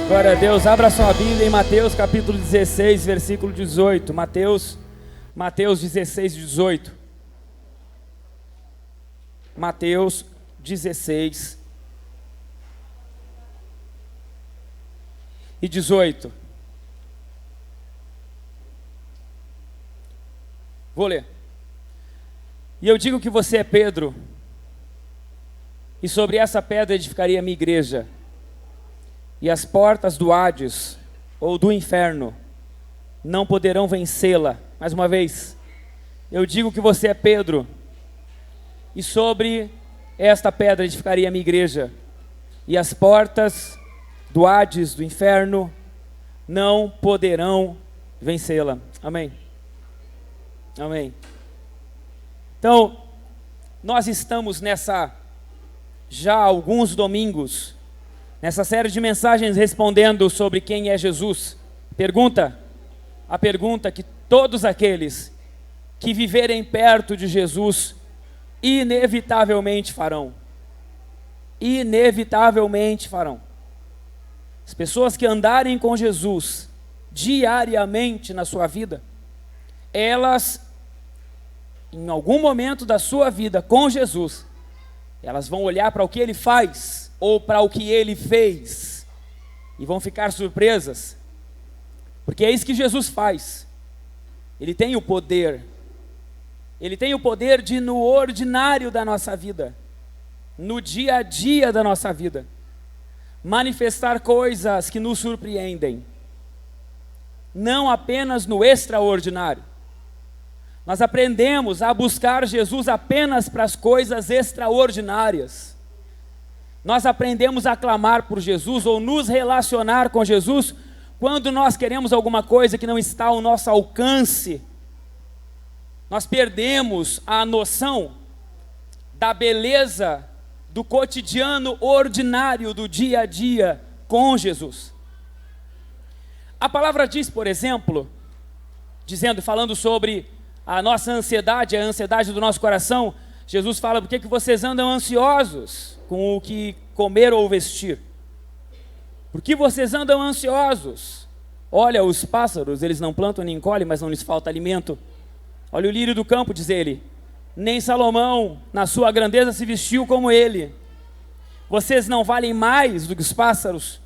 Glória a Deus, abra sua Bíblia em Mateus capítulo 16, versículo 18. Mateus 16, 18. Mateus 16 e 18. Vou ler. E eu digo que você é Pedro, e sobre essa pedra edificaria a minha igreja, e as portas do Hades, ou do inferno, não poderão vencê-la. Mais uma vez, eu digo que você é Pedro, e sobre esta pedra edificaria a minha igreja, e as portas do Hades, do inferno, não poderão vencê-la. Amém. Amém. Então, nós estamos já há alguns domingos, nessa série de mensagens respondendo sobre quem é Jesus. A pergunta que todos aqueles que viverem perto de Jesus inevitavelmente farão. Inevitavelmente farão. As pessoas que andarem com Jesus diariamente na sua vida, elas, em algum momento da sua vida com Jesus, elas vão olhar para o que Ele faz, ou para o que Ele fez, e vão ficar surpresas, porque é isso que Jesus faz. Ele tem o poder de, no ordinário da nossa vida, no dia a dia da nossa vida, manifestar coisas que nos surpreendem, não apenas no extraordinário. Nós aprendemos a buscar Jesus apenas para as coisas extraordinárias. Nós aprendemos a clamar por Jesus ou nos relacionar com Jesus quando nós queremos alguma coisa que não está ao nosso alcance. Nós perdemos a noção da beleza do cotidiano ordinário do dia a dia com Jesus. A palavra diz, por exemplo, falando sobre a nossa ansiedade, a ansiedade do nosso coração, Jesus fala: por que vocês andam ansiosos com o que comer ou vestir? Por que vocês andam ansiosos? Olha, os pássaros, eles não plantam nem colhem, mas não lhes falta alimento. Olha o lírio do campo, diz ele, nem Salomão, na sua grandeza, se vestiu como ele. Vocês não valem mais do que os pássaros?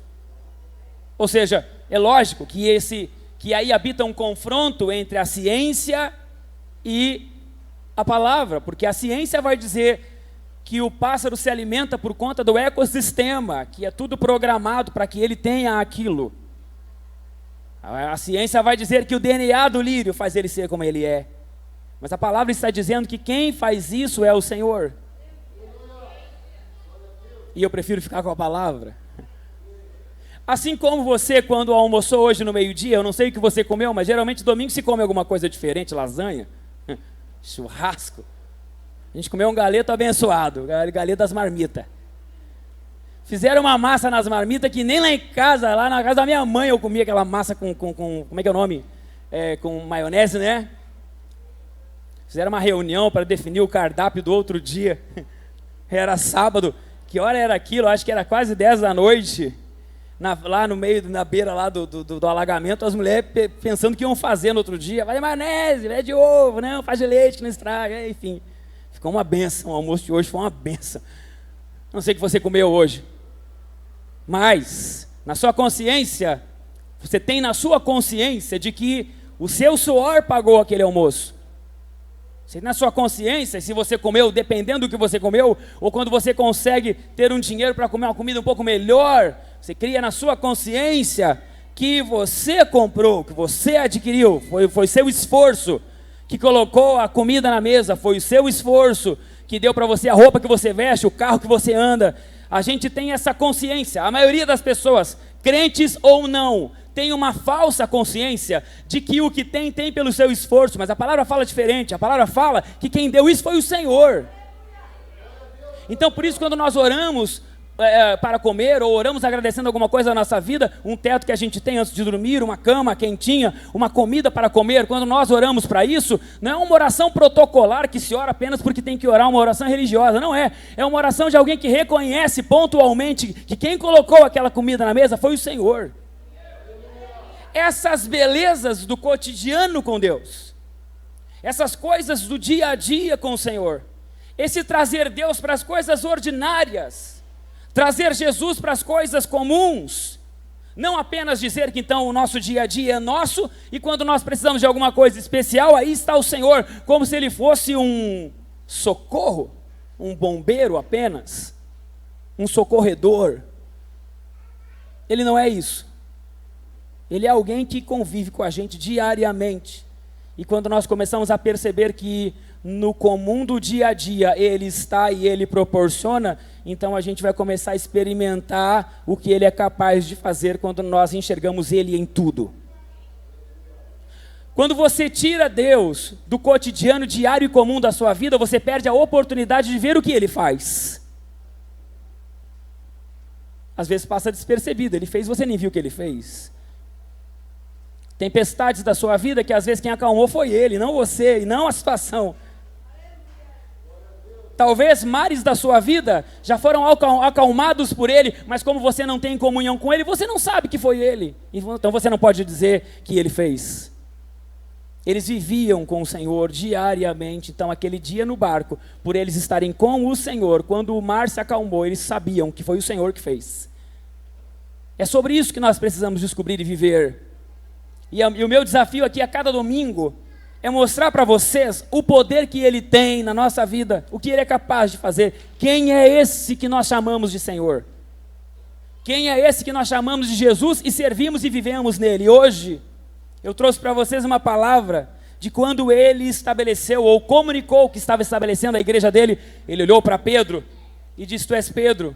Ou seja, é lógico que aí habita um confronto entre a ciência e a palavra, porque a ciência vai dizer que o pássaro se alimenta por conta do ecossistema, que é tudo programado para que ele tenha aquilo. A ciência vai dizer que o DNA do lírio faz ele ser como ele é, mas a palavra está dizendo que quem faz isso é o Senhor. E eu prefiro ficar com a palavra. Assim como você, quando almoçou hoje no meio-dia, eu não sei o que você comeu, mas geralmente domingo se come alguma coisa diferente, lasanha, churrasco. A gente comeu um galeto abençoado, galeto das marmitas. Fizeram uma massa nas marmitas que nem lá em casa, lá na casa da minha mãe eu comia aquela massa com como é que é o nome? Com maionese, né? Fizeram uma reunião para definir o cardápio do outro dia. Era sábado. Que hora era aquilo? Acho que era quase 10 da noite. Lá no meio, na beira lá do alagamento, as mulheres pensando que iam fazer no outro dia. Vai de maionese, vai de ovo, não, faz de leite que não estraga, enfim. Ficou uma benção, o almoço de hoje foi uma benção. Não sei o que você comeu hoje, mas na sua consciência, você tem na sua consciência de que o seu suor pagou aquele almoço. Você tem na sua consciência, se você comeu, dependendo do que você comeu, ou quando você consegue ter um dinheiro para comer uma comida um pouco melhor, você cria na sua consciência que você comprou, que você adquiriu, foi seu esforço que colocou a comida na mesa, foi o seu esforço que deu para você a roupa que você veste, o carro que você anda. A gente tem essa consciência. A maioria das pessoas, crentes ou não, tem uma falsa consciência de que o que tem pelo seu esforço, mas a palavra fala diferente. A palavra fala que quem deu isso foi o Senhor. Então, por isso, quando nós oramos para comer, ou oramos agradecendo alguma coisa na nossa vida, um teto que a gente tem antes de dormir, uma cama quentinha, uma comida para comer, quando nós oramos para isso, não é uma oração protocolar que se ora apenas porque tem que orar, uma oração religiosa, não é. É uma oração de alguém que reconhece pontualmente que quem colocou aquela comida na mesa foi o Senhor. Essas belezas do cotidiano com Deus, essas coisas do dia a dia com o Senhor, esse trazer Deus para as coisas ordinárias, trazer Jesus para as coisas comuns, não apenas dizer que então o nosso dia a dia é nosso, e quando nós precisamos de alguma coisa especial, aí está o Senhor, como se Ele fosse um socorro, um bombeiro apenas, um socorredor. Ele não é isso. Ele é alguém que convive com a gente diariamente, e quando nós começamos a perceber que no comum do dia a dia Ele está e Ele proporciona, então a gente vai começar a experimentar o que Ele é capaz de fazer quando nós enxergamos Ele em tudo. Quando você tira Deus do cotidiano diário e comum da sua vida, você perde a oportunidade de ver o que Ele faz. Às vezes passa despercebido, Ele fez, você nem viu o que Ele fez. Tempestades da sua vida que às vezes quem acalmou foi Ele, não você, e não a situação. Talvez mares da sua vida já foram acalmados por Ele, mas como você não tem comunhão com Ele, você não sabe que foi Ele. Então você não pode dizer que Ele fez. Eles viviam com o Senhor diariamente, então aquele dia no barco, por eles estarem com o Senhor, quando o mar se acalmou, eles sabiam que foi o Senhor que fez. É sobre isso que nós precisamos descobrir e viver. E o meu desafio aqui a cada domingo é mostrar para vocês o poder que Ele tem na nossa vida, o que Ele é capaz de fazer. Quem é esse que nós chamamos de Senhor? Quem é esse que nós chamamos de Jesus e servimos e vivemos nele? Hoje, eu trouxe para vocês uma palavra de quando Ele estabeleceu ou comunicou que estava estabelecendo a igreja dele. Ele olhou para Pedro e disse: Tu és Pedro.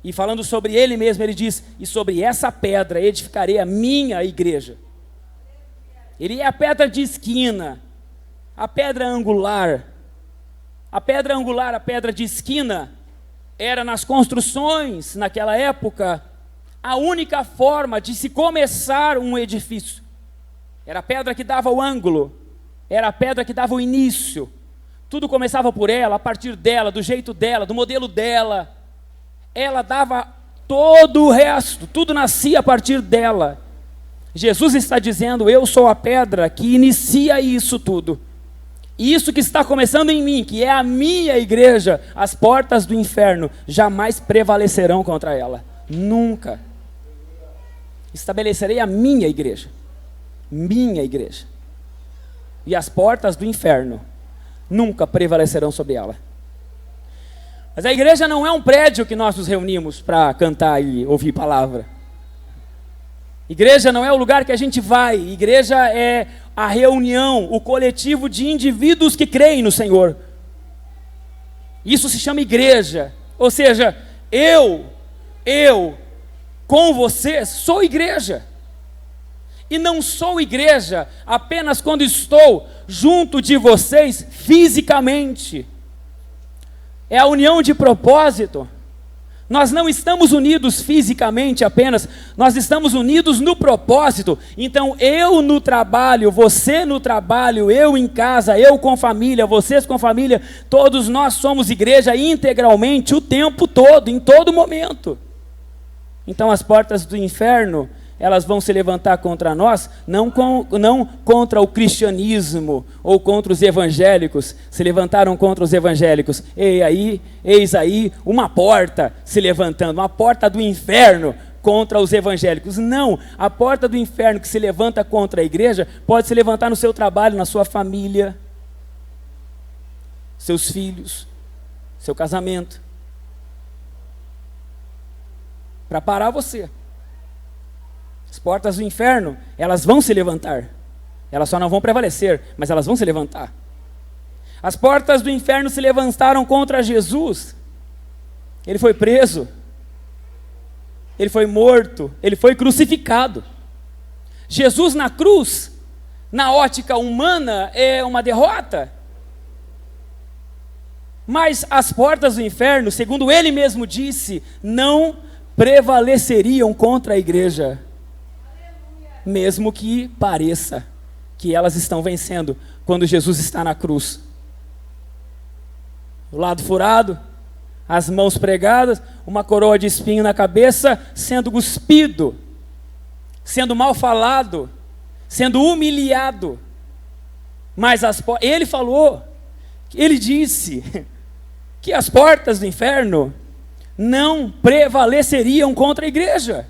E falando sobre Ele mesmo, Ele diz: E sobre essa pedra edificarei a minha igreja. Ele é a pedra de esquina, a pedra angular. A pedra angular, a pedra de esquina, era nas construções, naquela época, a única forma de se começar um edifício. Era a pedra que dava o ângulo, era a pedra que dava o início. Tudo começava por ela, a partir dela, do jeito dela, do modelo dela. Ela dava todo o resto, tudo nascia a partir dela. Jesus está dizendo: eu sou a pedra que inicia isso tudo. E isso que está começando em mim, que é a minha igreja, as portas do inferno jamais prevalecerão contra ela. Nunca. Estabelecerei a minha igreja. Minha igreja. E as portas do inferno nunca prevalecerão sobre ela. Mas a igreja não é um prédio que nós nos reunimos para cantar e ouvir palavra. Igreja não é o lugar que a gente vai. Igreja é a reunião, o coletivo de indivíduos que creem no Senhor. Isso se chama igreja. Ou seja, eu, com vocês, sou igreja. E não sou igreja apenas quando estou junto de vocês fisicamente. É a união de propósito. Nós não estamos unidos fisicamente apenas, nós estamos unidos no propósito. Então eu no trabalho, você no trabalho, eu em casa, eu com família, vocês com família, todos nós somos igreja integralmente o tempo todo, em todo momento. Então as portas do inferno, elas vão se levantar contra nós, não contra o cristianismo ou contra os evangélicos. Se levantaram contra os evangélicos. Eis aí uma porta se levantando, uma porta do inferno contra os evangélicos. Não, a porta do inferno que se levanta contra a igreja pode se levantar no seu trabalho, na sua família, seus filhos, seu casamento, para parar você. As portas do inferno, elas vão se levantar. Elas só não vão prevalecer, mas elas vão se levantar. As portas do inferno se levantaram contra Jesus. Ele foi preso. Ele foi morto. Ele foi crucificado. Jesus na cruz, na ótica humana, é uma derrota. Mas as portas do inferno, segundo ele mesmo disse, não prevaleceriam contra a igreja. Mesmo que pareça que elas estão vencendo quando Jesus está na cruz. O lado furado, as mãos pregadas, uma coroa de espinho na cabeça, sendo cuspido, sendo mal falado, sendo humilhado. Mas ele falou, ele disse que as portas do inferno não prevaleceriam contra a igreja.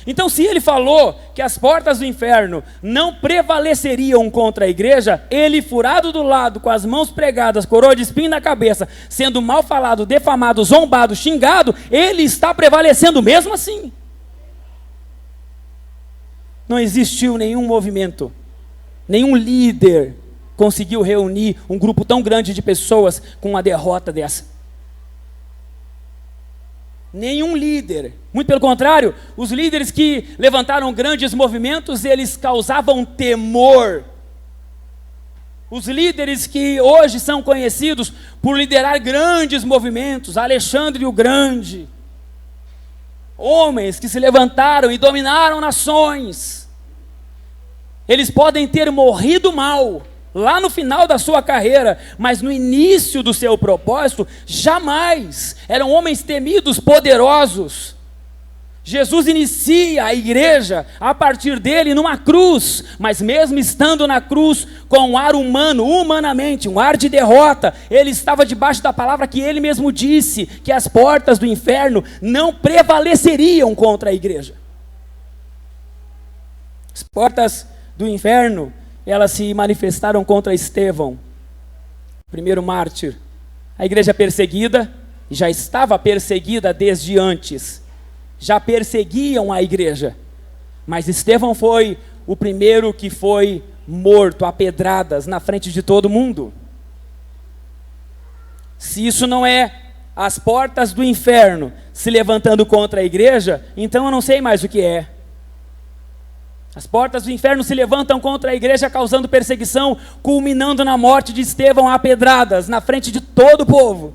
Então, se ele falou que as portas do inferno não prevaleceriam contra a igreja, ele, furado do lado, com as mãos pregadas, coroa de espinho na cabeça, sendo mal falado, defamado, zombado, xingado, ele está prevalecendo mesmo assim. Não existiu nenhum movimento, nenhum líder conseguiu reunir um grupo tão grande de pessoas com uma derrota dessa. Nenhum líder, muito pelo contrário, os líderes que levantaram grandes movimentos, eles causavam temor. Os líderes que hoje são conhecidos por liderar grandes movimentos, Alexandre o Grande, homens que se levantaram e dominaram nações, eles podem ter morrido mal, lá no final da sua carreira, mas no início do seu propósito, jamais. Eram homens temidos, poderosos. Jesus inicia a igreja a partir dele numa cruz, mas mesmo estando na cruz com um ar humano, humanamente, um ar de derrota, ele estava debaixo da palavra que ele mesmo disse, que as portas do inferno não prevaleceriam contra a igreja. As portas do inferno, elas se manifestaram contra Estevão, primeiro mártir. A igreja perseguida, já estava perseguida desde antes, já perseguiam a igreja, mas Estevão foi o primeiro que foi morto a pedradas na frente de todo mundo. Se isso não é as portas do inferno se levantando contra a igreja, então eu não sei mais o que é. As portas do inferno se levantam contra a igreja, causando perseguição, culminando na morte de Estevão a pedradas, na frente de todo o povo.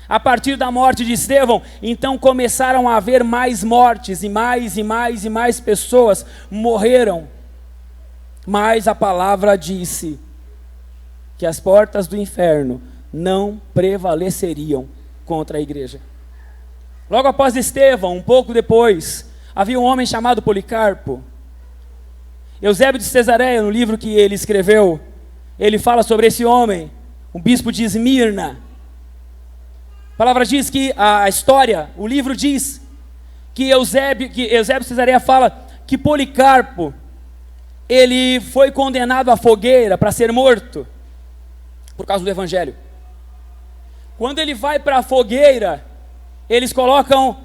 A partir da morte de Estevão, então começaram a haver mais mortes, e mais pessoas morreram. Mas a palavra disse que as portas do inferno não prevaleceriam contra a igreja. Logo após Estevão, um pouco depois, havia um homem chamado Policarpo. Eusébio de Cesareia, no livro que ele escreveu, ele fala sobre esse homem, um bispo de Esmirna. A palavra diz que a história, o livro diz que Eusébio de Cesareia fala que Policarpo, ele foi condenado à fogueira para ser morto, por causa do evangelho. Quando ele vai para a fogueira, eles colocam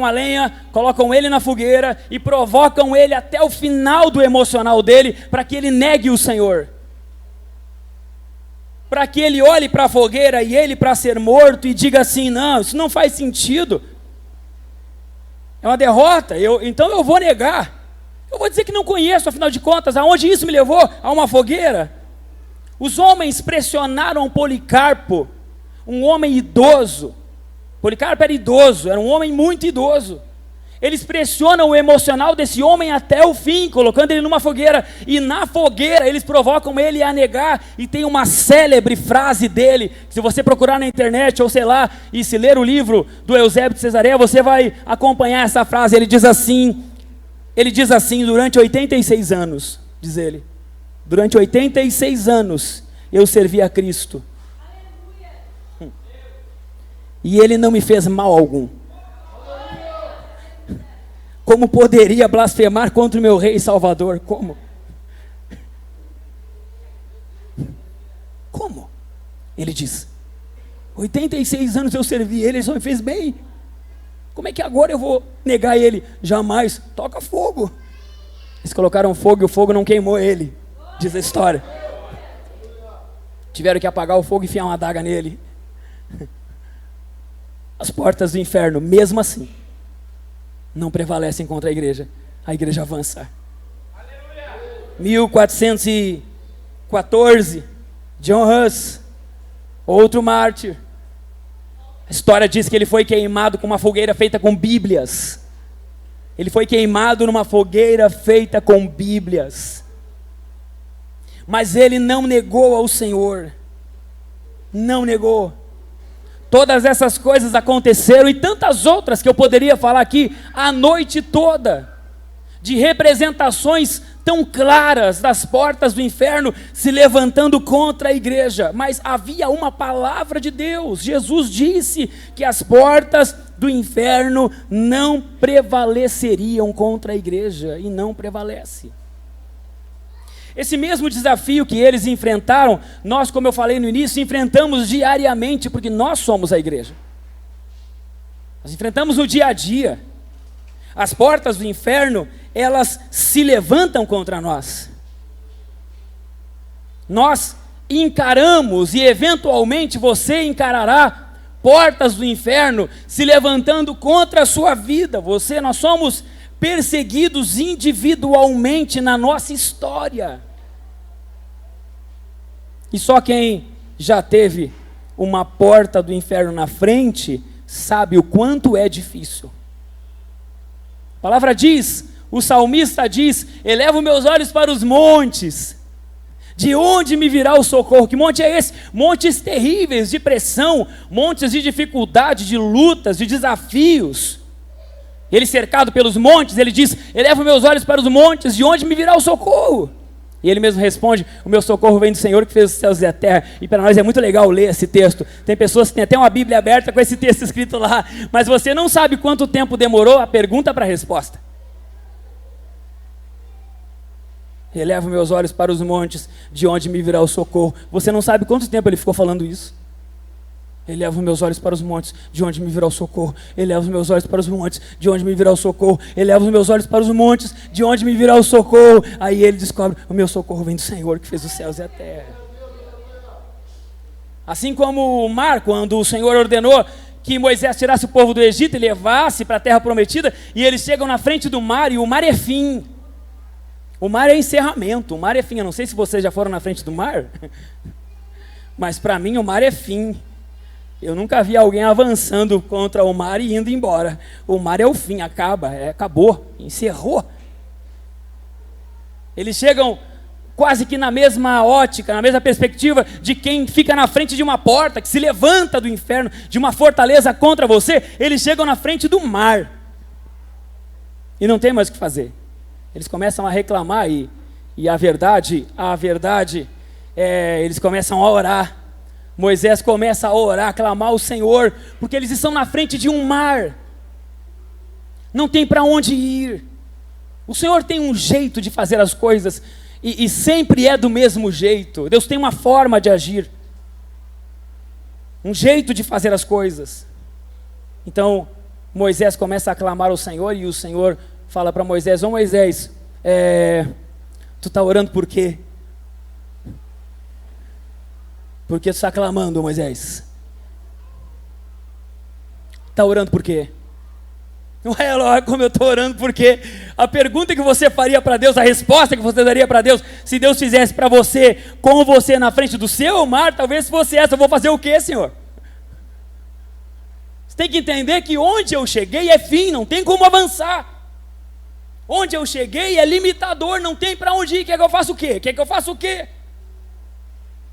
a lenha, colocam ele na fogueira e provocam ele até o final do emocional dele, para que ele negue o Senhor. Para que ele olhe para a fogueira e ele para ser morto e diga assim: não, isso não faz sentido. É uma derrota, então eu vou negar. Eu vou dizer que não conheço, afinal de contas, aonde isso me levou? A uma fogueira? Os homens pressionaram Policarpo, um homem idoso. Policarpo era idoso, era um homem muito idoso. Eles pressionam o emocional desse homem até o fim, colocando ele numa fogueira. E na fogueira eles provocam ele a negar. E tem uma célebre frase dele, que se você procurar na internet, ou sei lá, e se ler o livro do Eusébio de Cesareia, você vai acompanhar essa frase. Ele diz assim, durante 86 anos, diz ele, durante 86 anos eu servi a Cristo. E ele não me fez mal algum. Como poderia blasfemar contra o meu rei e salvador? Como? Como? Ele diz, 86 anos eu servi ele só me fez bem. Como é que agora eu vou negar ele? Jamais. Toca fogo. Eles colocaram fogo e o fogo não queimou ele, diz a história. Tiveram que apagar o fogo e enfiar uma adaga nele. As portas do inferno, mesmo assim, não prevalecem contra a igreja avança. Aleluia. 1414, John Huss, Outro mártir. A história diz que ele foi queimado com uma fogueira feita com Bíblias. Ele foi queimado numa fogueira feita com Bíblias. Mas ele não negou ao Senhor. Não negou. Todas essas coisas aconteceram e tantas outras que eu poderia falar aqui a noite toda. De representações tão claras das portas do inferno se levantando contra a igreja. Mas havia uma palavra de Deus. Jesus disse que as portas do inferno não prevaleceriam contra a igreja. E não prevalece. Esse mesmo desafio que eles enfrentaram, nós, como eu falei no início, enfrentamos diariamente, porque nós somos a igreja. Nós enfrentamos no dia a dia. As portas do inferno, elas se levantam contra nós. Nós encaramos e eventualmente você encarará portas do inferno se levantando contra a sua vida. Nós somos perseguidos individualmente na nossa história. E só quem já teve uma porta do inferno na frente sabe o quanto é difícil. A palavra diz, o salmista diz: elevo meus olhos para os montes, de onde me virá o socorro? Que monte é esse? Montes terríveis de pressão, montes de dificuldade, de lutas, de desafios. Ele cercado pelos montes, ele diz: elevo meus olhos para os montes, de onde me virá o socorro? E ele mesmo responde: o meu socorro vem do Senhor que fez os céus e a terra. E para nós é muito legal ler esse texto. Tem pessoas que têm até uma Bíblia aberta com esse texto escrito lá, mas você não sabe quanto tempo demorou a pergunta para a resposta. Elevo meus olhos para os montes, de onde me virá o socorro. Você não sabe quanto tempo ele ficou falando isso. Elevo meus olhos para os montes, de onde me virá o socorro. Elevo meus olhos para os montes, de onde me virá o socorro. Elevo meus olhos para os montes, de onde me virá o socorro. Aí ele descobre: o meu socorro vem do Senhor que fez os céus e a terra. Assim como o mar, quando o Senhor ordenou que Moisés tirasse o povo do Egito e levasse para a terra prometida, e eles chegam na frente do mar, e o mar é fim. O mar é encerramento, o mar é fim. Eu não sei se vocês já foram na frente do mar, mas para mim o mar é fim. Eu nunca vi alguém avançando contra o mar e indo embora. O mar é o fim, acabou, encerrou. Eles chegam quase que na mesma ótica, na mesma perspectiva de quem fica na frente de uma porta, que se levanta do inferno, de uma fortaleza contra você. Eles chegam na frente do mar e não tem mais o que fazer. Eles começam a reclamar e a verdade eles começam a orar. Moisés começa a orar, a clamar ao Senhor, porque eles estão na frente de um mar. Não tem para onde ir. O Senhor tem um jeito de fazer as coisas e sempre é do mesmo jeito. Deus tem uma forma de agir, um jeito de fazer as coisas. Então Moisés começa a clamar ao Senhor e o Senhor fala para Moisés: ô Moisés, tu está orando por quê? Por que tu está clamando, Moisés? Está orando por quê? Ué, olha como eu estou orando por quê? A pergunta que você faria para Deus, a resposta que você daria para Deus, se Deus fizesse para você, com você na frente do seu mar, talvez fosse essa: eu vou fazer o quê, Senhor? Você tem que entender que onde eu cheguei é fim, não tem como avançar. Onde eu cheguei é limitador, não tem para onde ir. Quer que eu faça o quê? Quer que eu faça o quê?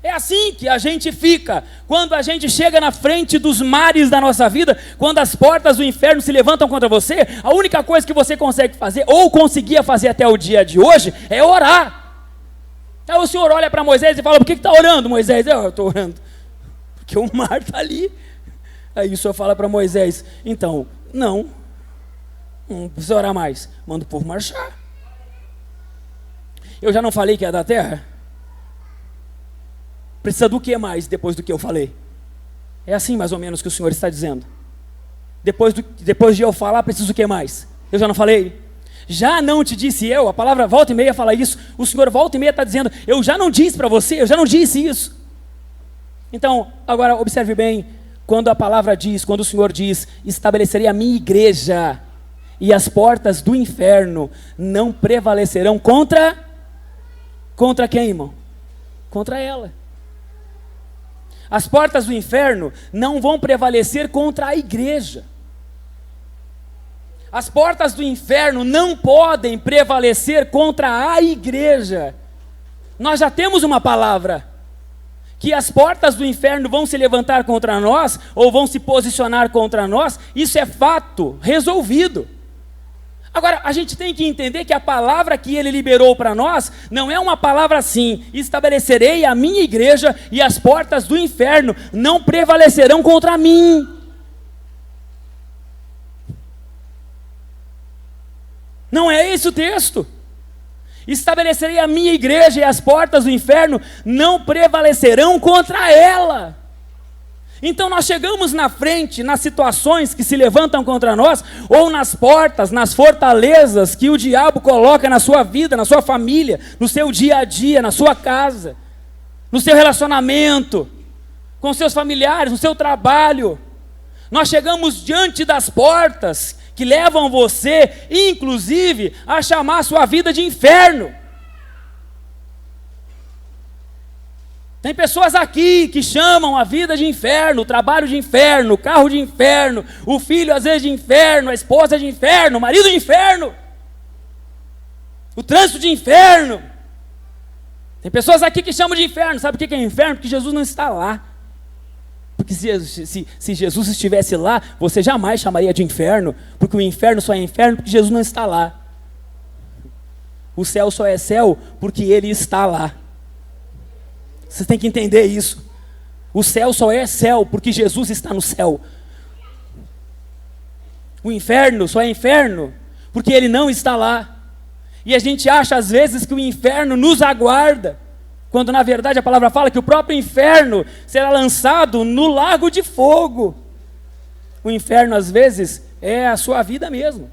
É assim que a gente fica, quando a gente chega na frente dos mares da nossa vida, quando as portas do inferno se levantam contra você, a única coisa que você consegue fazer, ou conseguia fazer até o dia de hoje, é orar. Aí o Senhor olha para Moisés e fala: por que está orando, Moisés? Eu estou orando porque o mar está ali. Aí o Senhor fala para Moisés: então, não precisa orar mais, manda o povo marchar. Eu já não falei que é da terra? Precisa do que mais depois do que eu falei? É assim mais ou menos que o Senhor está dizendo. Depois de eu falar, preciso do que mais? Eu já não falei? Já não te disse eu? A palavra volta e meia fala isso. O Senhor volta e meia está dizendo: eu já não disse para você, eu já não disse isso. Então, agora observe bem, quando a palavra diz, quando o Senhor diz: estabelecerei a minha igreja, e as portas do inferno não prevalecerão contra quem, irmão? Contra ela. As portas do inferno não vão prevalecer contra a igreja. As portas do inferno não podem prevalecer contra a igreja. Nós já temos uma palavra, que as portas do inferno vão se levantar contra nós, ou vão se posicionar contra nós. Isso é fato, resolvido. Agora, a gente tem que entender que a palavra que ele liberou para nós, não é uma palavra assim: estabelecerei a minha igreja e as portas do inferno não prevalecerão contra mim. Não é esse o texto. Estabelecerei a minha igreja e as portas do inferno não prevalecerão contra ela. Então nós chegamos na frente, nas situações que se levantam contra nós, ou nas portas, nas fortalezas que o diabo coloca na sua vida, na sua família, no seu dia a dia, na sua casa, no seu relacionamento, com seus familiares, no seu trabalho. Nós chegamos diante das portas que levam você, inclusive, a chamar a sua vida de inferno. Tem pessoas aqui que chamam a vida de inferno, o trabalho de inferno, o carro de inferno, o filho às vezes de inferno, a esposa de inferno, o marido de inferno, o trânsito de inferno. Tem pessoas aqui que chamam de inferno. Sabe o que é inferno? Porque Jesus não está lá. Porque se Jesus estivesse lá, você jamais chamaria de inferno, porque o inferno só é inferno porque Jesus não está lá. O céu só é céu porque Ele está lá. Você tem que entender isso. O céu só é céu porque Jesus está no céu. O inferno só é inferno porque Ele não está lá. E a gente acha às vezes que o inferno nos aguarda, quando na verdade a palavra fala que o próprio inferno será lançado no lago de fogo. O inferno às vezes é a sua vida mesmo,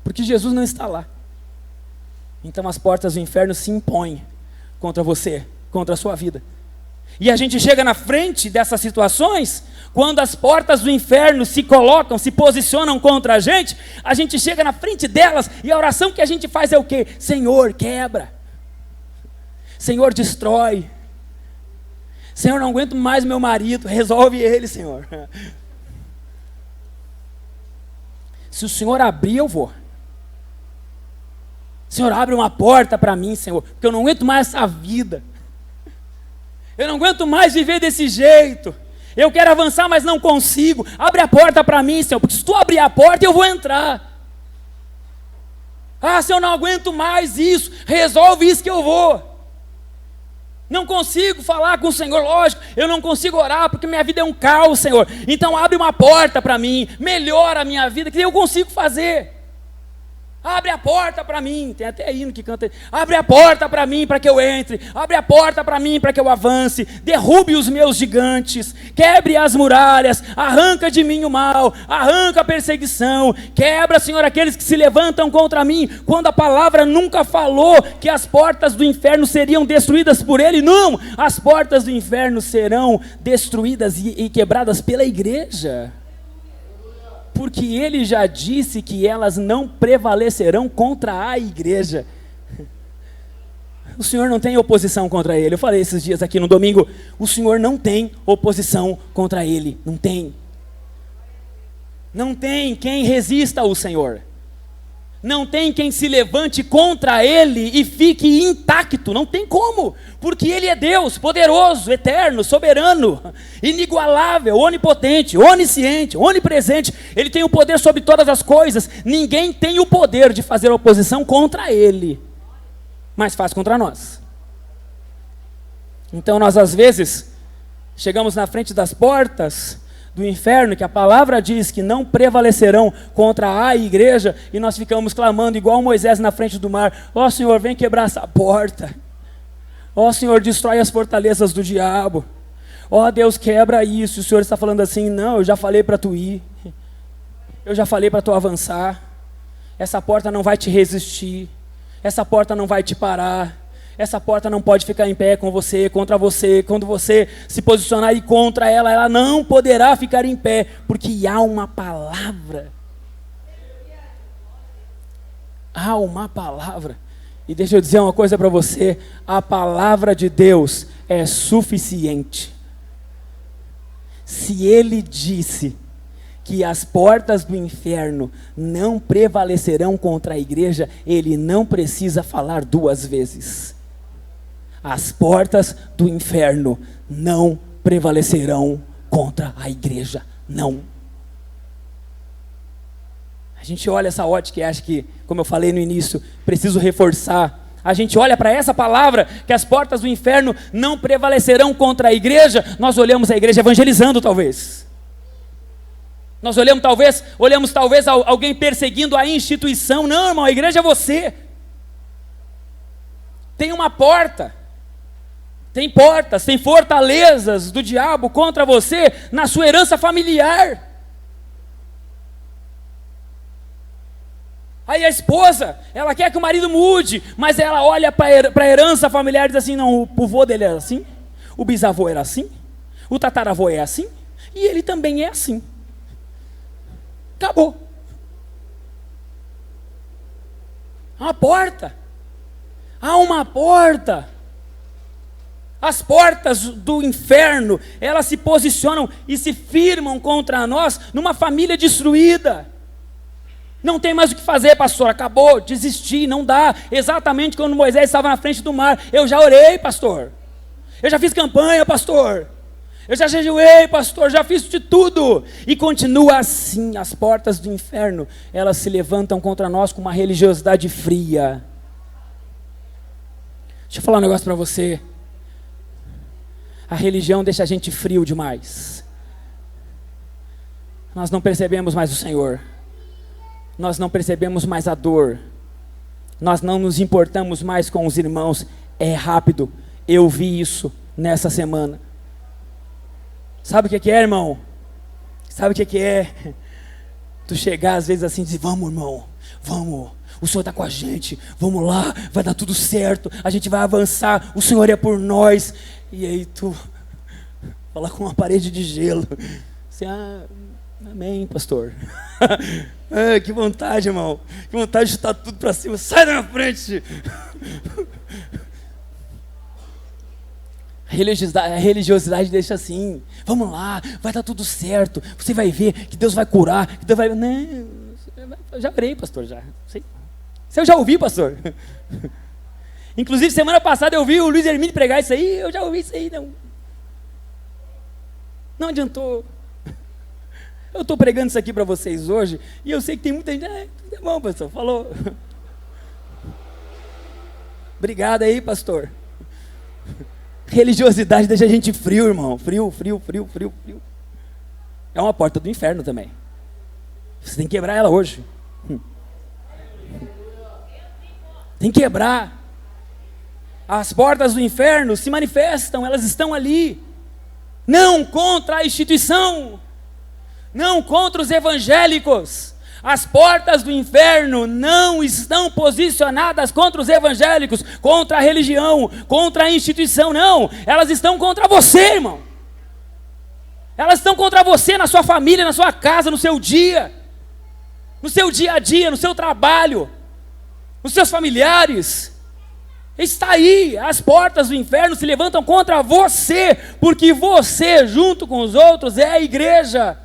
porque Jesus não está lá. Então as portas do inferno se impõem contra você, contra a sua vida. E a gente chega na frente dessas situações, quando as portas do inferno se colocam, se posicionam contra a gente chega na frente delas, e a oração que a gente faz é o quê? Senhor, quebra. Senhor, destrói. Senhor, não aguento mais meu marido, resolve ele, Senhor. Se o Senhor abrir, eu vou. Senhor, abre uma porta para mim, Senhor, porque eu não aguento mais essa vida. Eu não aguento mais viver desse jeito. Eu quero avançar, mas não consigo. Abre a porta para mim, Senhor, porque se tu abrir a porta, eu vou entrar. Ah, Senhor, não aguento mais isso. Resolve isso que eu vou. Não consigo falar com o Senhor, lógico, eu não consigo orar porque minha vida é um caos, Senhor. Então abre uma porta para mim, melhora a minha vida, que eu consigo fazer. Abre a porta para mim, tem até hino que canta. Abre a porta para mim para que eu entre. Abre a porta para mim para que eu avance. Derrube os meus gigantes. Quebre as muralhas. Arranca de mim o mal. Arranca a perseguição. Quebra, Senhor, aqueles que se levantam contra mim. Quando a palavra nunca falou que as portas do inferno seriam destruídas por Ele. Não, as portas do inferno serão destruídas e quebradas pela igreja. Porque Ele já disse que elas não prevalecerão contra a igreja. O Senhor não tem oposição contra Ele. Eu falei esses dias aqui no domingo, o Senhor não tem oposição contra Ele. Não tem. Não tem quem resista ao Senhor. Não tem quem se levante contra Ele e fique intacto. Não tem como. Porque Ele é Deus, poderoso, eterno, soberano, inigualável, onipotente, onisciente, onipresente. Ele tem o poder sobre todas as coisas. Ninguém tem o poder de fazer oposição contra Ele, mas faz contra nós. Então nós às vezes chegamos na frente das portas do inferno, que a palavra diz que não prevalecerão contra a igreja, e nós ficamos clamando igual Moisés na frente do mar: ó Senhor, vem quebrar essa porta. Ó Senhor, destrói as fortalezas do diabo. Ó Deus, quebra isso. E o Senhor está falando assim: não, eu já falei para tu ir. Eu já falei para tu avançar. Essa porta não vai te resistir. Essa porta não vai te parar. Essa porta não pode ficar em pé com você, contra você. Quando você se posicionar e contra ela, ela não poderá ficar em pé, porque há uma palavra. Há uma palavra. E deixa eu dizer uma coisa para você: a palavra de Deus é suficiente. Se Ele disse que as portas do inferno não prevalecerão contra a igreja, Ele não precisa falar duas vezes. As portas do inferno não prevalecerão contra a igreja, não. A gente olha essa ótica e acha que, como eu falei no início, preciso reforçar. A gente olha para essa palavra, que as portas do inferno não prevalecerão contra a igreja, nós olhamos a igreja evangelizando talvez. Nós olhamos talvez alguém perseguindo a instituição. Não, irmão, a igreja é você. Tem uma porta. Tem portas, tem fortalezas do diabo contra você na sua herança familiar. Aí a esposa, ela quer que o marido mude, mas ela olha para a herança familiar e diz assim, não, o vô dele era assim, o bisavô era assim, o tataravô é assim, e ele também é assim. Acabou. Há uma porta. Há uma porta. As portas do inferno, elas se posicionam e se firmam contra nós numa família destruída. Não tem mais o que fazer, pastor, acabou, desisti, não dá. Exatamente quando Moisés estava na frente do mar, eu já orei, pastor. Eu já fiz campanha, pastor. Eu já jejuei, pastor, já fiz de tudo. E continua assim, as portas do inferno, elas se levantam contra nós com uma religiosidade fria. Deixa eu falar um negócio para você. A religião deixa a gente frio demais. Nós não percebemos mais o Senhor. Nós não percebemos mais a dor. Nós não nos importamos mais com os irmãos. É rápido. Eu vi isso nessa semana. Sabe o que é, irmão? Sabe o que é? Tu chegar às vezes assim e dizer, vamos, irmão, vamos. O Senhor está com a gente, vamos lá, vai dar tudo certo, a gente vai avançar, o Senhor é por nós. E aí tu fala com uma parede de gelo. Assim, amém, pastor. Que vontade, irmão. Que vontade de chutar tudo para cima. Sai da minha frente. A religiosidade deixa assim. Vamos lá, vai dar tudo certo. Você vai ver que Deus vai curar. Que Deus vai... Não, eu já orei, pastor, já. Eu já ouvi, pastor. Inclusive, semana passada eu vi o Luiz Hermínio pregar isso aí. Eu já ouvi isso aí, não adiantou. Eu estou pregando isso aqui para vocês hoje, e eu sei que tem muita gente, tá bom, pastor, falou. Obrigado aí, pastor. Religiosidade deixa a gente frio, irmão, frio. É uma porta do inferno também. Você tem que quebrar ela hoje. Tem que quebrar. As portas do inferno se manifestam, elas estão ali. Não contra a instituição, não contra os evangélicos. As portas do inferno não estão posicionadas contra os evangélicos, contra a religião, contra a instituição, não. Elas estão contra você, irmão. Elas estão contra você na sua família, na sua casa, no seu dia a dia, no seu trabalho, nos seus familiares. Está aí, as portas do inferno se levantam contra você, porque você, junto com os outros, é a igreja.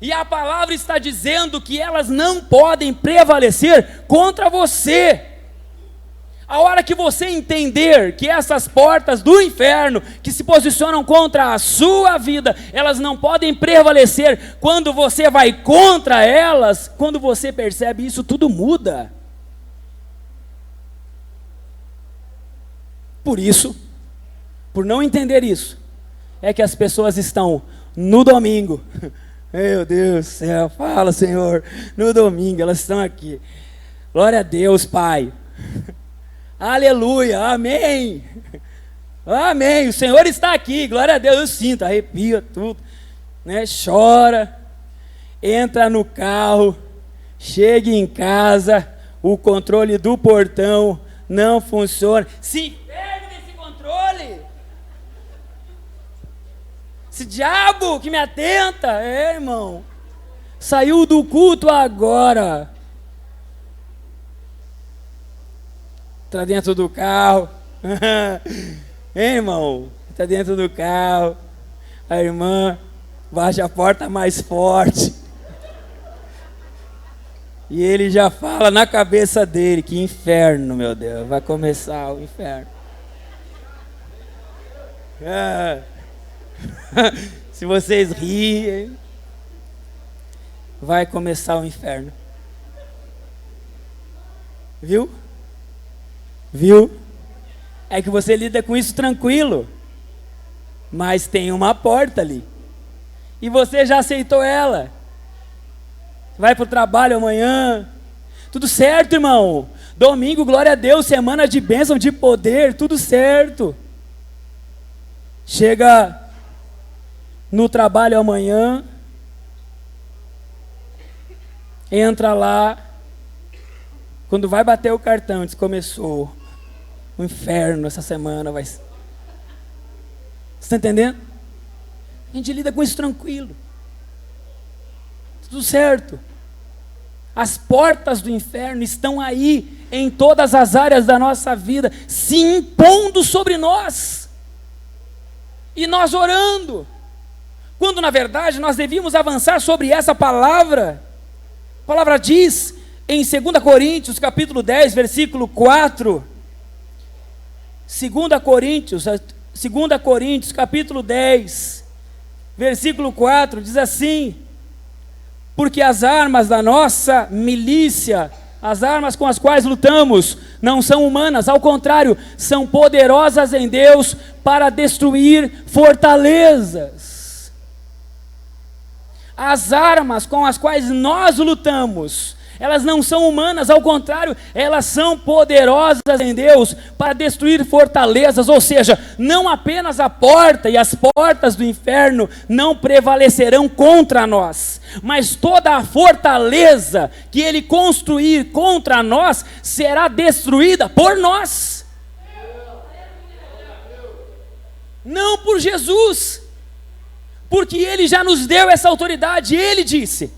E a palavra está dizendo que elas não podem prevalecer contra você. A hora que você entender que essas portas do inferno, que se posicionam contra a sua vida, elas não podem prevalecer, quando você vai contra elas, quando você percebe isso, tudo muda. Por isso, por não entender isso, é que as pessoas estão no domingo. Meu Deus do céu, fala, Senhor, no domingo elas estão aqui. Glória a Deus, Pai. Aleluia, amém. Amém, o Senhor está aqui, glória a Deus, eu sinto, arrepia tudo, né? Chora, entra no carro, chega em casa, o controle do portão não funciona. Se perde desse controle. Esse diabo que me atenta, irmão, saiu do culto agora. Está dentro do carro. Hein, irmão? Está dentro do carro. A irmã baixa a porta mais forte. E ele já fala na cabeça dele, que inferno, meu Deus, vai começar o inferno. Se vocês riem, vai começar o inferno. Viu? Viu? É que você lida com isso tranquilo. Mas tem uma porta ali. E você já aceitou ela. Vai para o trabalho amanhã. Tudo certo, irmão. Domingo, glória a Deus. Semana de bênção, de poder. Tudo certo. Chega no trabalho amanhã. Entra lá. Quando vai bater o cartão, diz: começou o inferno essa semana. Você está entendendo? A gente lida com isso tranquilo. Tudo certo. As portas do inferno estão aí, em todas as áreas da nossa vida, se impondo sobre nós. E nós orando. Quando na verdade nós devíamos avançar sobre essa palavra. A palavra diz em 2 Coríntios, capítulo 10, versículo 4. 2 Coríntios, capítulo 10, versículo 4, diz assim: porque as armas da nossa milícia, as armas com as quais lutamos, não são humanas, ao contrário, são poderosas em Deus para destruir fortalezas. As armas com as quais nós lutamos, elas não são humanas, ao contrário, elas são poderosas em Deus para destruir fortalezas, ou seja, não apenas a porta e as portas do inferno não prevalecerão contra nós, mas toda a fortaleza que ele construir contra nós será destruída por nós. Não por Jesus, porque ele já nos deu essa autoridade, ele disse.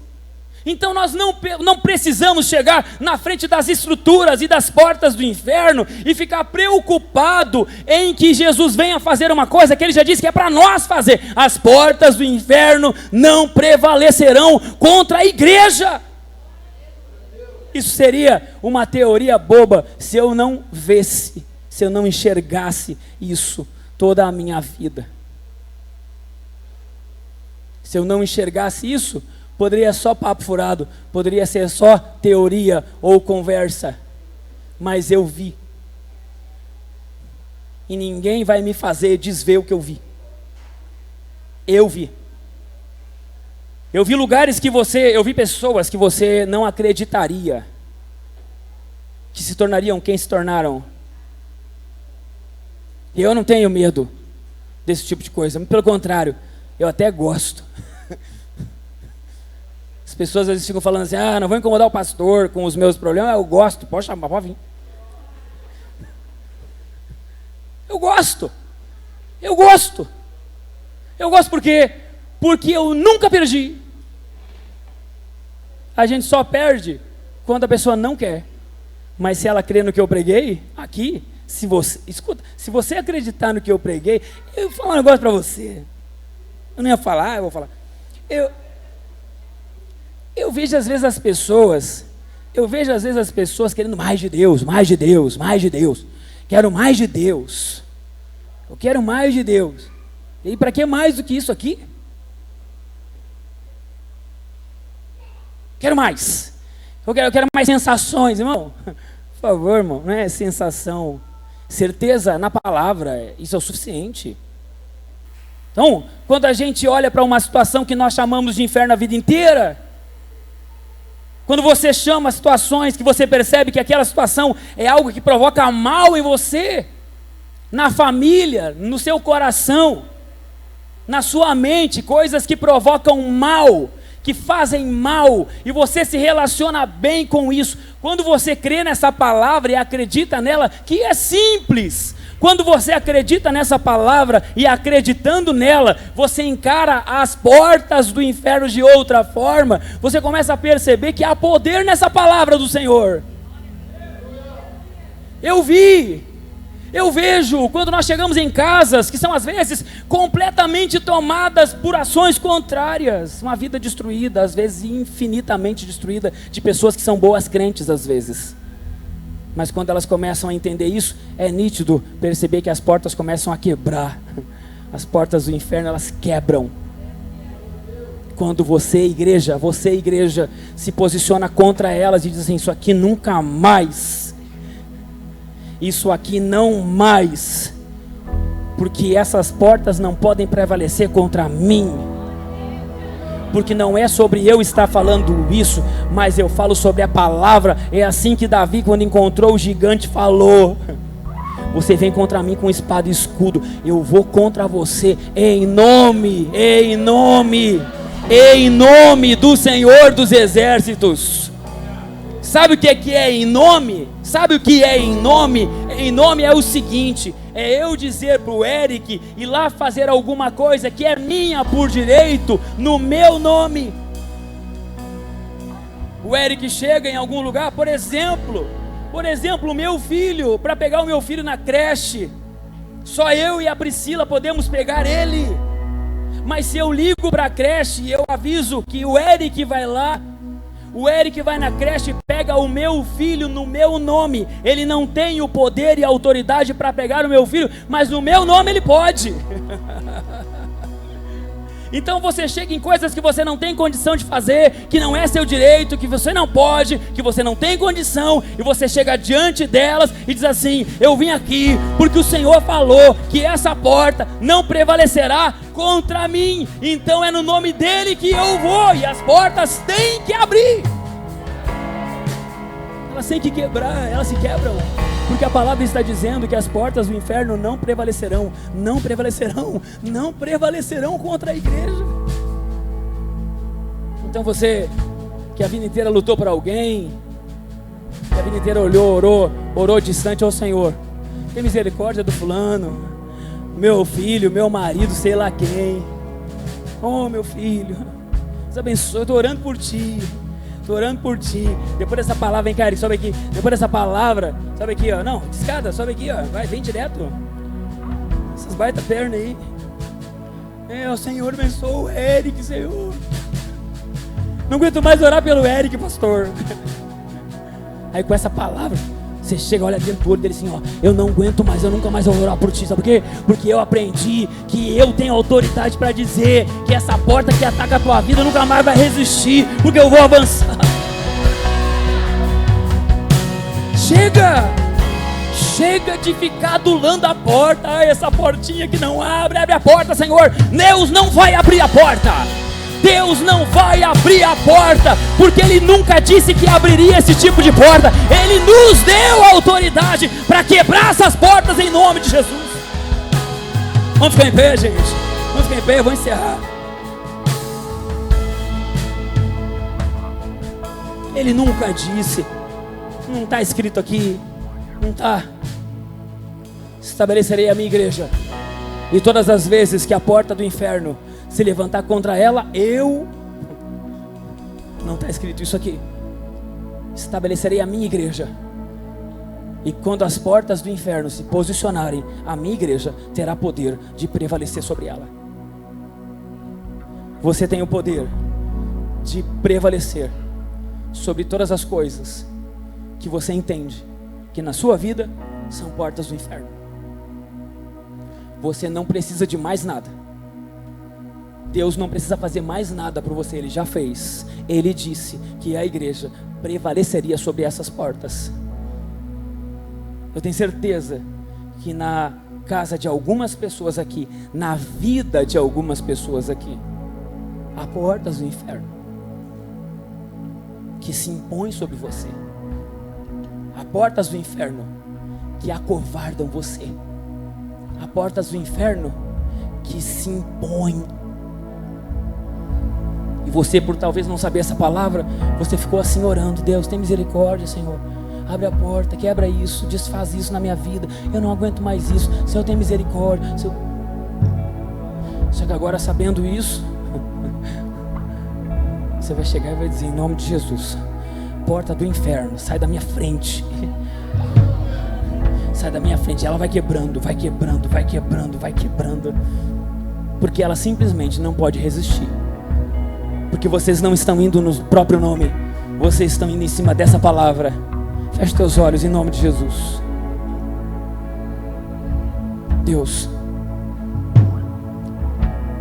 Então nós não precisamos chegar na frente das estruturas e das portas do inferno e ficar preocupado em que Jesus venha fazer uma coisa que ele já disse que é para nós fazer. As portas do inferno não prevalecerão contra a igreja. Isso seria uma teoria boba se eu não visse, se eu não enxergasse isso toda a minha vida. Se eu não enxergasse isso, poderia só papo furado, poderia ser só teoria ou conversa, mas eu vi. E ninguém vai me fazer desver o que eu vi. Eu vi. Eu vi lugares que eu vi pessoas que você não acreditaria que se tornariam quem se tornaram. E eu não tenho medo desse tipo de coisa, pelo contrário, eu até gosto. As pessoas às vezes ficam falando assim: não vou incomodar o pastor com os meus problemas. Eu gosto, pode chamar, pode vir. Eu gosto porque eu nunca perdi. A gente só perde quando a pessoa não quer. Mas se ela crê no que eu preguei aqui, se você acreditar no que eu preguei, eu vou falar um negócio para você. Eu não ia falar, eu vou falar. Eu vejo às vezes as pessoas querendo mais de Deus. Quero mais de Deus. Eu quero mais de Deus. E para que mais do que isso aqui? Quero mais. Eu quero mais sensações, irmão. Por favor, irmão, não é sensação. Certeza na palavra, isso é o suficiente. Então, quando a gente olha para uma situação que nós chamamos de inferno a vida inteira, quando você chama situações que você percebe que aquela situação é algo que provoca mal em você, na família, no seu coração, na sua mente, coisas que provocam mal, que fazem mal, e você se relaciona bem com isso. Quando você crê nessa palavra e acredita nela, que é simples. Quando você acredita nessa palavra e acreditando nela, você encara as portas do inferno de outra forma, você começa a perceber que há poder nessa palavra do Senhor. Eu vi Eu vejo quando nós chegamos em casas que são às vezes completamente tomadas por ações contrárias, uma vida destruída, às vezes infinitamente destruída, de pessoas que são boas crentes às vezes. Mas quando elas começam a entender isso, é nítido perceber que as portas começam a quebrar. As portas do inferno, elas quebram. Quando você, igreja, se posiciona contra elas e diz assim: isso aqui nunca mais, isso aqui não mais, porque essas portas não podem prevalecer contra mim, porque não é sobre eu estar falando isso, mas eu falo sobre a palavra. É assim que Davi, quando encontrou o gigante, falou: você vem contra mim com espada e escudo, eu vou contra você em nome do Senhor dos Exércitos. Sabe o que é em nome? Sabe o que é em nome? Em nome é o seguinte: é eu dizer para o Eric ir lá fazer alguma coisa que é minha por direito, no meu nome. O Eric chega em algum lugar, por exemplo, o meu filho, para pegar o meu filho na creche, só eu e a Priscila podemos pegar ele. Mas se eu ligo para a creche e eu aviso que o Eric vai lá, o Eric vai na creche e pega o meu filho no meu nome. Ele não tem o poder e a autoridade para pegar o meu filho, mas no meu nome ele pode. Então você chega em coisas que você não tem condição de fazer, que não é seu direito, que você não pode, que você não tem condição, e você chega diante delas e diz assim: eu vim aqui porque o Senhor falou que essa porta não prevalecerá contra mim, então é no nome dele que eu vou, e as portas têm que abrir. Elas têm que quebrar, elas se quebram, porque a palavra está dizendo que as portas do inferno não prevalecerão contra a igreja. Então você, que a vida inteira lutou por alguém, que a vida inteira orou distante ao Senhor: tem misericórdia do fulano, meu filho, meu marido, sei lá quem. Oh, meu filho, Deus abençoe, eu estou orando por ti. Depois dessa palavra, vem cá, sobe aqui. Depois dessa palavra, sobe aqui, ó. Não, escada, sobe aqui, ó. Vai, vem direto. Essas baita pernas aí. O Senhor abençoe o Eric, Senhor. Não aguento mais orar pelo Eric, pastor. Aí com essa palavra, você chega, olha dentro do olho dele assim: ó, eu não aguento mais, eu nunca mais vou orar por ti. Sabe por quê? Porque eu aprendi que eu tenho autoridade para dizer que essa porta que ataca a tua vida nunca mais vai resistir, porque eu vou avançar. Chega de ficar adulando a porta. Essa portinha que não abre a porta, Senhor. Deus não vai abrir a porta. Deus não vai abrir a porta, porque Ele nunca disse que abriria esse tipo de porta. Ele nos deu a autoridade para quebrar essas portas em nome de Jesus. Vamos ficar em pé, gente. Vamos ficar em pé, eu vou encerrar. Ele nunca disse, não está escrito aqui, não está: estabelecerei a minha igreja, e todas as vezes que a porta do inferno se levantar contra ela, não está escrito isso aqui. Estabelecerei a minha igreja, e quando as portas do inferno se posicionarem, a minha igreja terá poder de prevalecer sobre ela. Você tem o poder de prevalecer sobre todas as coisas que você entende que na sua vida são portas do inferno. Você não precisa de mais nada. Deus não precisa fazer mais nada por você, Ele já fez. Ele disse que a igreja prevaleceria sobre essas portas. Eu tenho certeza que na casa de algumas pessoas aqui, na vida de algumas pessoas aqui, há portas do inferno que se impõem sobre você. Há portas do inferno que acovardam você. Há portas do inferno que se impõem. E você, por talvez não saber essa palavra, você ficou assim orando: Deus, tem misericórdia, Senhor. Abre a porta, quebra isso, desfaz isso na minha vida. Eu não aguento mais isso. Senhor, tem misericórdia. Senhor... Só que agora, sabendo isso, você vai chegar e vai dizer: em nome de Jesus, porta do inferno, sai da minha frente. sai da minha frente. Ela vai quebrando, vai quebrando, vai quebrando, vai quebrando. Porque ela simplesmente não pode resistir. Porque vocês não estão indo no próprio nome, vocês estão indo em cima dessa palavra. Feche teus olhos em nome de Jesus. Deus,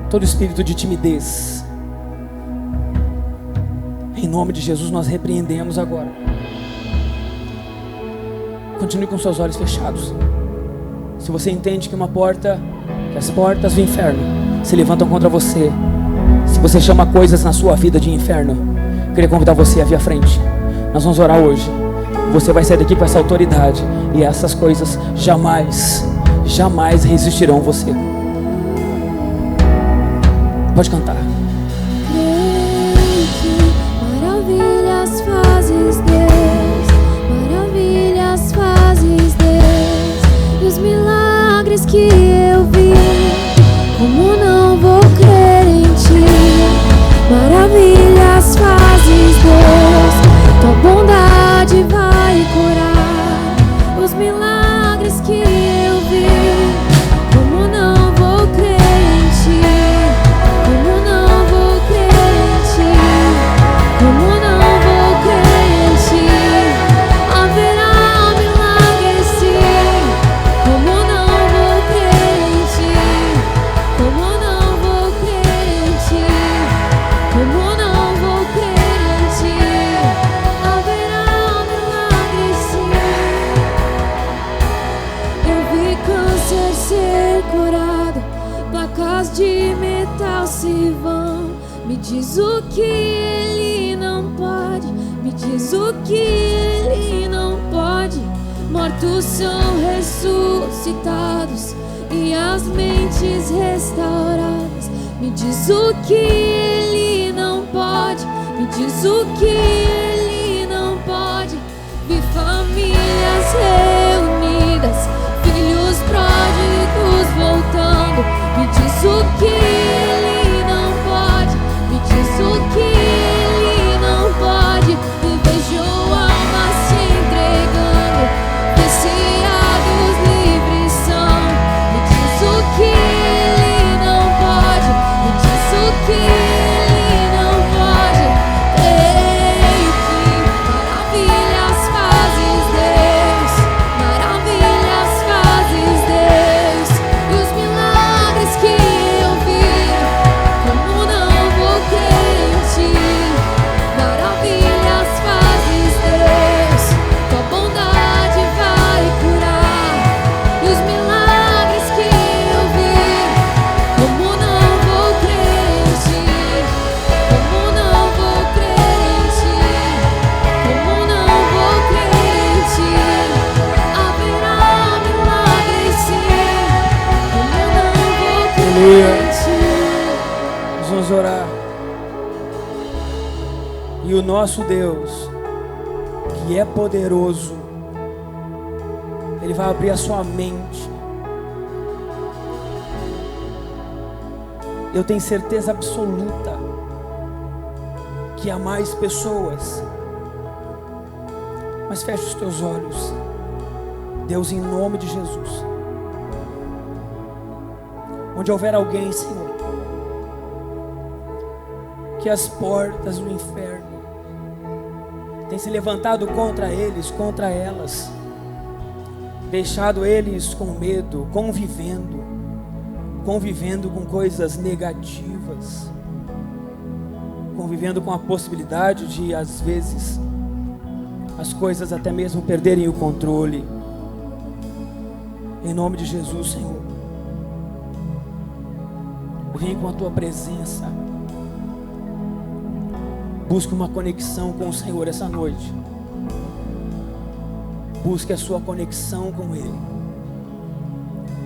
todo espírito de timidez, em nome de Jesus nós repreendemos agora. Continue com seus olhos fechados. Se você entende que que as portas do inferno se levantam contra você, se você chama coisas na sua vida de inferno, eu queria convidar você a vir à frente. Nós vamos orar hoje. Você vai sair daqui com essa autoridade, e essas coisas jamais resistirão a você. Pode cantar. Maravilhas fazes, Deus, maravilhas fazes, Deus, e os milagres que eu vi, como não vou crer em ti? Maravilhas fazes, Deus, tua bondade vai curar os milagres que eu vi, como não vou crer em ti? Como não vou crer em ti? Como não vou crer em ti? Haverá milagre sim. Como não vou crer em ti? Como não vou crer em ti? Como não vou crer em ti? Haverá milagre sim. Eu vi câncer ser curado, placas de metal se vão. Me diz o que ele não pode, me diz o que ele não pode. Mortos são ressuscitados e as mentes restauradas. Me diz o que ele não pode, me diz o que ele não pode. Vi famílias reunidas, filhos pródigos voltando. Me diz o que ele não pode, me diz o que ele não pode. E vejo almas se entregando, viciados livres são. Me diz o que ele não pode, me diz o que ele não pode. Creio que maravilhas fazes, Deus, maravilhas fazes, Deus, e os milagres que eu vi, como não vou crer em ti? Maravilhas fazes, Deus, tua bondade vai curar, e os milagres que eu vi, como não vou crer em ti? Como não vou crer em ti? Como não vou crer em ti? Haverá milagres sim. Como não vou crer em ti? Nós vamos orar. E o nosso Deus, que é poderoso, Ele vai abrir a sua mente. Eu tenho certeza absoluta que há mais pessoas. Mas feche os teus olhos. Deus, em nome de Jesus, onde houver alguém, Senhor, que as portas do inferno têm se levantado contra eles, contra elas, deixado eles com medo, convivendo com coisas negativas, convivendo com a possibilidade de, às vezes, as coisas até mesmo perderem o controle. Em nome de Jesus, Senhor, vem com a tua presença. Busque uma conexão com o Senhor essa noite. Busque a sua conexão com Ele.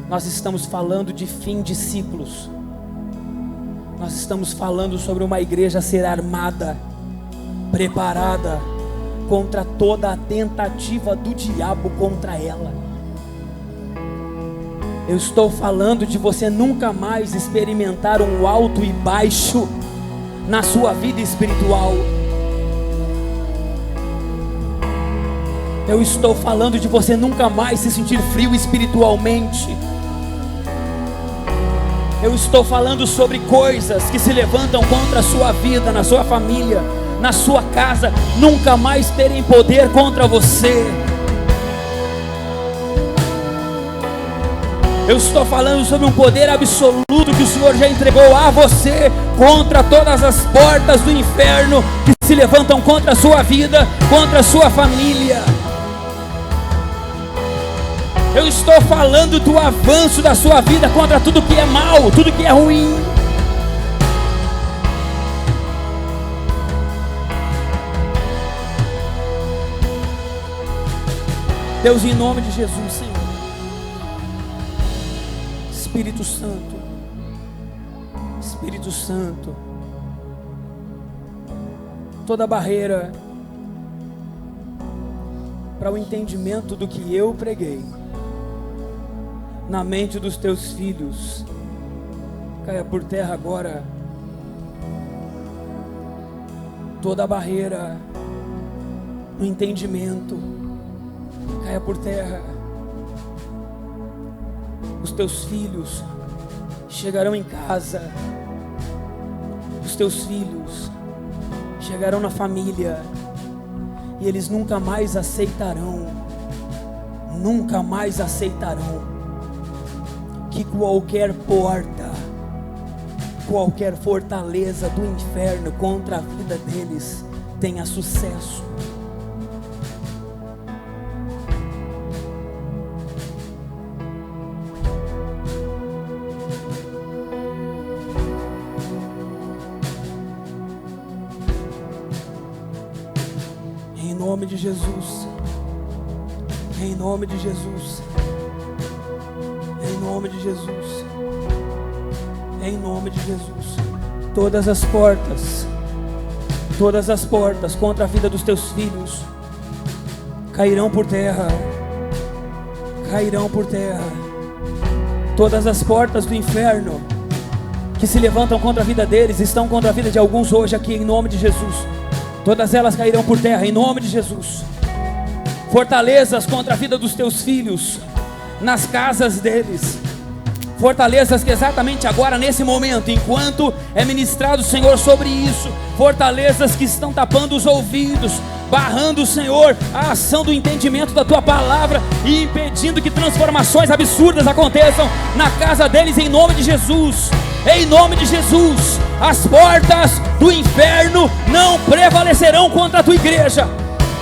Nós estamos falando de fim de ciclos. Nós estamos falando sobre uma igreja ser armada, preparada contra toda a tentativa do diabo contra ela. Eu estou falando de você nunca mais experimentar um alto e baixo na sua vida espiritual. Eu estou falando de você nunca mais se sentir frio espiritualmente. Eu estou falando sobre coisas que se levantam contra a sua vida, na sua família, na sua casa, nunca mais terem poder contra você. Eu estou falando sobre um poder absoluto que o Senhor já entregou a você, contra todas as portas do inferno que se levantam contra a sua vida, contra a sua família. Eu estou falando do avanço da sua vida contra tudo que é mal, tudo que é ruim. Deus, em nome de Jesus, Senhor. Espírito Santo, Espírito Santo, toda barreira para o entendimento do que eu preguei na mente dos teus filhos, caia por terra agora. Toda barreira no entendimento, caia por terra. Os teus filhos chegarão em casa, os teus filhos chegarão na família, e eles nunca mais aceitarão que qualquer porta, qualquer fortaleza do inferno contra a vida deles tenha sucesso. Em nome de Jesus, em nome de Jesus, em nome de Jesus, em nome de Jesus, todas as portas contra a vida dos teus filhos cairão por terra, todas as portas do inferno que se levantam contra a vida deles, estão contra a vida de alguns hoje aqui, em nome de Jesus. Todas elas cairão por terra, em nome de Jesus. Fortalezas contra a vida dos teus filhos, nas casas deles. Fortalezas que exatamente agora, nesse momento, enquanto é ministrado, Senhor, sobre isso. Fortalezas que estão tapando os ouvidos, barrando, Senhor, a ação do entendimento da Tua palavra e impedindo que transformações absurdas aconteçam na casa deles, em nome de Jesus. Em nome de Jesus, as portas do inferno não prevalecerão contra a Tua igreja.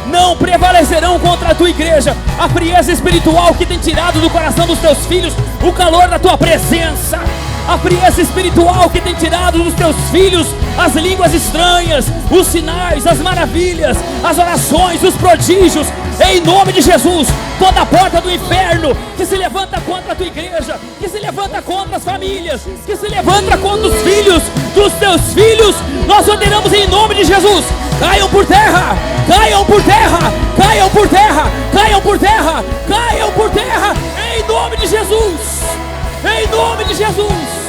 Não prevalecerão contra a Tua igreja. A frieza espiritual que tem tirado do coração dos Teus filhos o calor da Tua presença. A frieza espiritual que tem tirado dos Teus filhos as línguas estranhas, os sinais, as maravilhas, as orações, os prodígios. Em nome de Jesus, toda a porta do inferno que se levanta contra a Tua igreja, que se levanta contra as famílias, que se levanta contra os filhos dos Teus filhos, nós ordenamos em nome de Jesus: caiam por terra, caiam por terra, caiam por terra, caiam por terra, caiam por terra, em nome de Jesus, em nome de Jesus.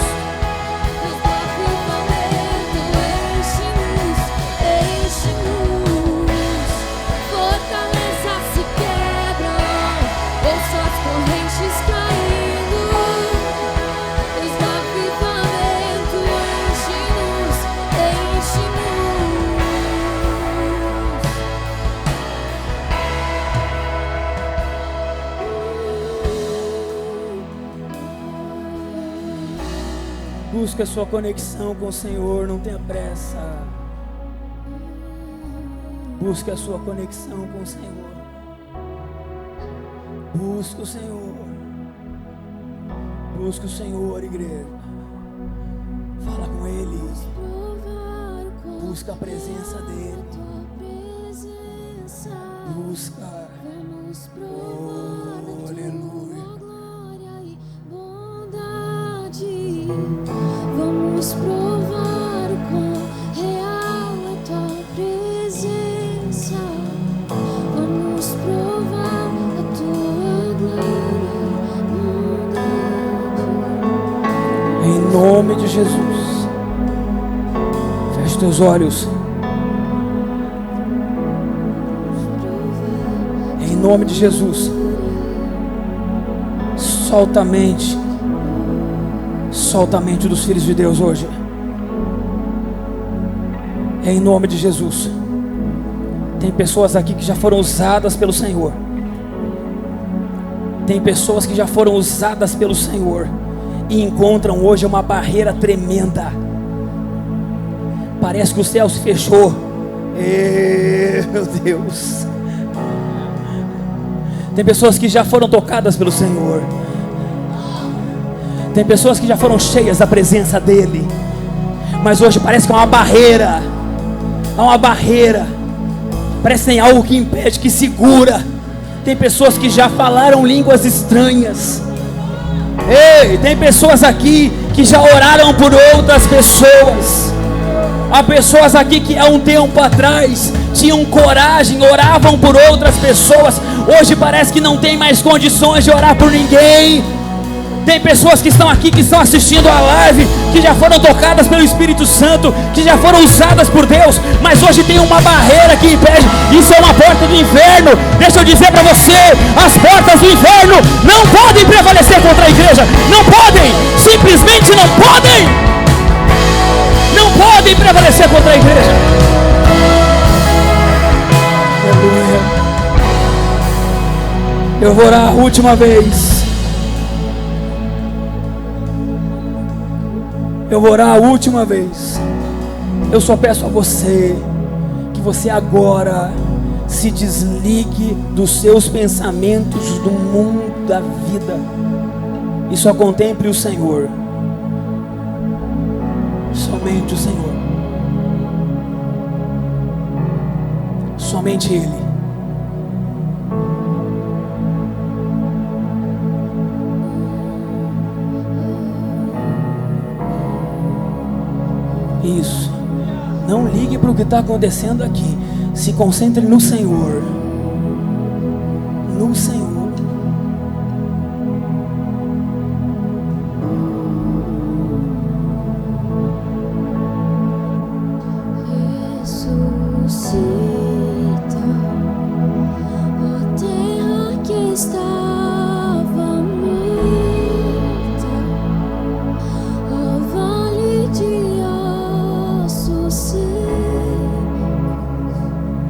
Busca a sua conexão com o Senhor, não tenha pressa. Busca a sua conexão com o Senhor. Busca o Senhor. Busca o Senhor, igreja. Fala com Ele. Busca a presença dEle. Busca. Oh, aleluia. Vamos provar o quão real é Tua presença. Vamos provar a Tua glória. Em nome de Jesus, feche teus olhos. Em nome de Jesus. Solta a mente. Solta a mente dos filhos de Deus hoje. Em nome de Jesus. Tem pessoas aqui que já foram usadas pelo Senhor. Tem pessoas que já foram usadas pelo Senhor e encontram hoje uma barreira tremenda. Parece que o céu se fechou. Meu Deus. Tem pessoas que já foram tocadas pelo Senhor. Tem pessoas que já foram cheias da presença dEle, mas hoje parece que há uma barreira. Há uma barreira. Parece que tem algo que impede, que segura. Tem pessoas que já falaram línguas estranhas. Ei, tem pessoas aqui que já oraram por outras pessoas. Há pessoas aqui que há um tempo atrás tinham coragem, oravam por outras pessoas. Hoje parece que não tem mais condições de orar por ninguém. Tem pessoas que estão aqui, que estão assistindo a live, que já foram tocadas pelo Espírito Santo, que já foram usadas por Deus, mas hoje tem uma barreira que impede. Isso é uma porta do inferno. Deixa eu dizer para você, as portas do inferno não podem prevalecer contra a igreja. Não podem, simplesmente não podem. Não podem prevalecer contra a igreja. Aleluia. Eu vou orar a última vez. Eu vou orar a última vez. Eu só peço a você que você agora se desligue dos seus pensamentos do mundo da vida e só contemple o Senhor. Somente o Senhor. Somente Ele. Isso. Não ligue para o que está acontecendo aqui. Se concentre no Senhor. No Senhor.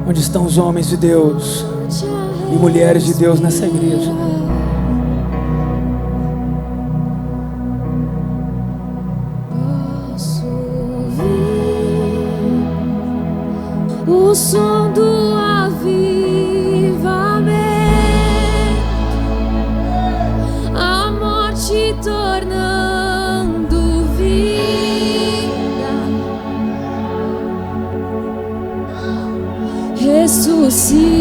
Onde estão os homens de Deus e mulheres de Deus nessa igreja? Posso ouvir o som do avivamento, a morte tornando vida, ressuscita.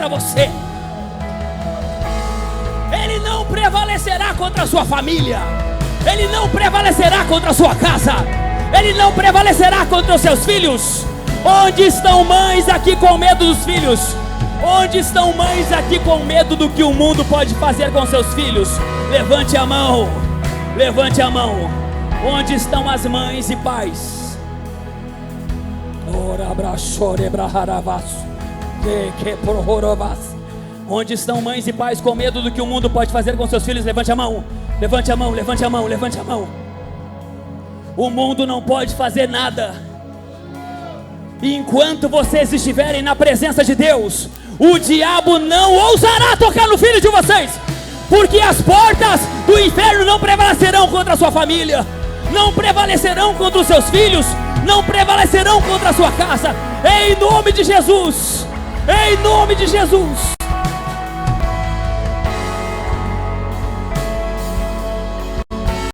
contra você. Ele não prevalecerá contra a sua família. Ele não prevalecerá contra a sua casa. Ele não prevalecerá contra os seus filhos. Onde estão mães aqui com medo dos filhos? Onde estão mães aqui com medo do que o mundo pode fazer com seus filhos? Levante a mão. Levante a mão. Onde estão as mães e pais? Onde estão mães e pais com medo do que o mundo pode fazer com seus filhos? Levante a mão. Levante a mão, levante a mão, levante a mão. O mundo não pode fazer nada. E enquanto vocês estiverem na presença de Deus, o diabo não ousará tocar no filho de vocês, porque as portas do inferno não prevalecerão contra a sua família, não prevalecerão contra os seus filhos, não prevalecerão contra a sua casa. Em nome de Jesus, em nome de Jesus.